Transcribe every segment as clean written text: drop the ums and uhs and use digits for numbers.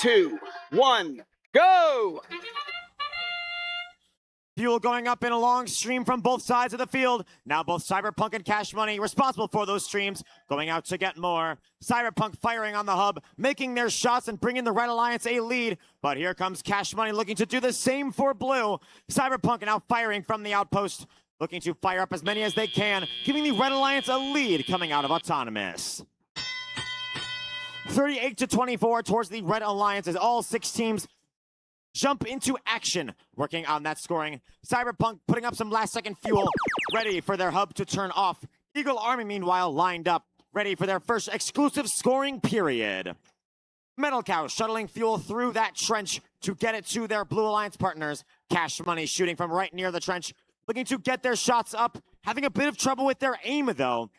2, 1, go! Fuel going up in a long stream from both sides of the field. Now both Cyberpunk and Cash Money responsible for those streams, going out to get more. Cyberpunk firing on the hub, making their shots and bringing the Red Alliance a lead. But here comes Cash Money looking to do the same for blue. Cyberpunk now firing from the outpost, looking to fire up as many as they can, giving the Red Alliance a lead coming out of Autonomous. 38-24 towards the Red Alliance as all 6 teams jump into action, working on that scoring. Cyberpunk putting up some last-second fuel, ready for their hub to turn off. Eagle Army, meanwhile, lined up, ready for their first exclusive scoring period. Metal Cow shuttling fuel through that trench to get it to their Blue Alliance partners. Cash Money shooting from right near the trench, looking to get their shots up, having a bit of trouble with their aim, though.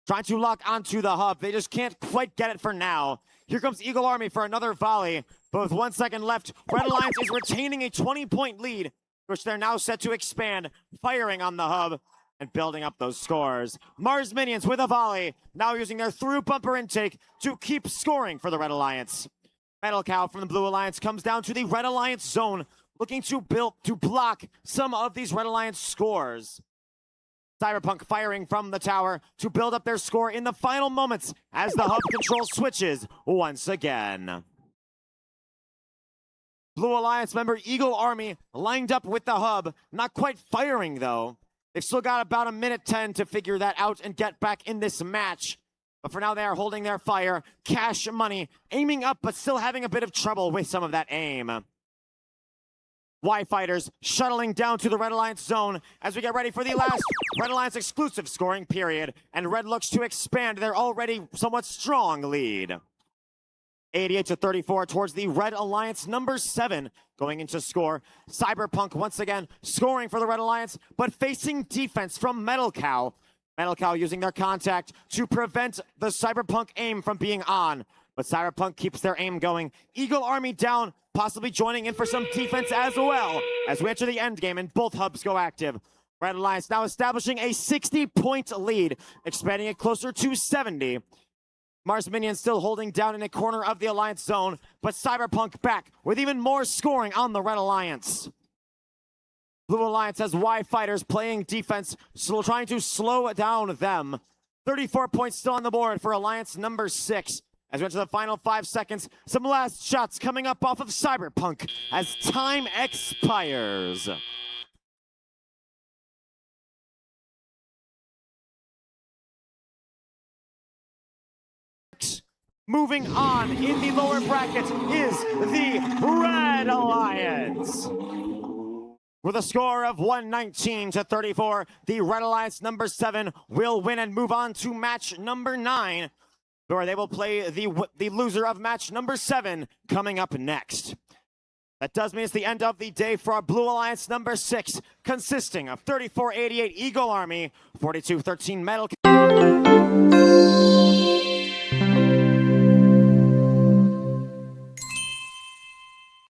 Trying to lock onto the hub. They just can't quite get it for now. Here comes Eagle Army for another volley. But with 1 second left, Red Alliance is retaining a 20-point lead, which they're now set to expand, firing on the hub and building up those scores. Mars Minions with a volley, now using their through bumper intake to keep scoring for the Red Alliance. Metal Cow from the Blue Alliance comes down to the Red Alliance zone, looking to block some of these Red Alliance scores. Cyberpunk firing from the tower to build up their score in the final moments as the hub control switches once again. Blue Alliance member Eagle Army lined up with the hub, not quite firing though. They've still got about a minute 10 to figure that out and get back in this match. But for now they are holding their fire. Cash Money aiming up but still having a bit of trouble with some of that aim. Y-Fighters shuttling down to the Red Alliance zone as we get ready for the last Red Alliance exclusive scoring period, and Red looks to expand their already somewhat strong lead. 88-34 towards the Red Alliance number 7 going into score. Cyberpunk once again scoring for the Red Alliance, but facing defense from Metal Cow. Metal Cow using their contact to prevent the Cyberpunk aim from being on. But Cyberpunk keeps their aim going. Eagle Army down, possibly joining in for some defense as well as we enter the end game and both hubs go active. Red Alliance now establishing a 60-point lead, expanding it closer to 70. Mars Minions still holding down in a corner of the Alliance zone, but Cyberpunk back with even more scoring on the Red Alliance. Blue Alliance has Y-Fighters playing defense, still trying to slow down them. 34 points still on the board for Alliance number 6. As we enter the final 5 seconds, some last shots coming up off of Cyberpunk as time expires. Moving on in the lower bracket is the Red Alliance. With a score of 119-34, the Red Alliance number 7 will win and move on to match number 9, where they will play the loser of match number 7 coming up next. That does mean it's the end of the day for our Blue Alliance number 6, consisting of 34-88 Eagle Army, 42-13 Metal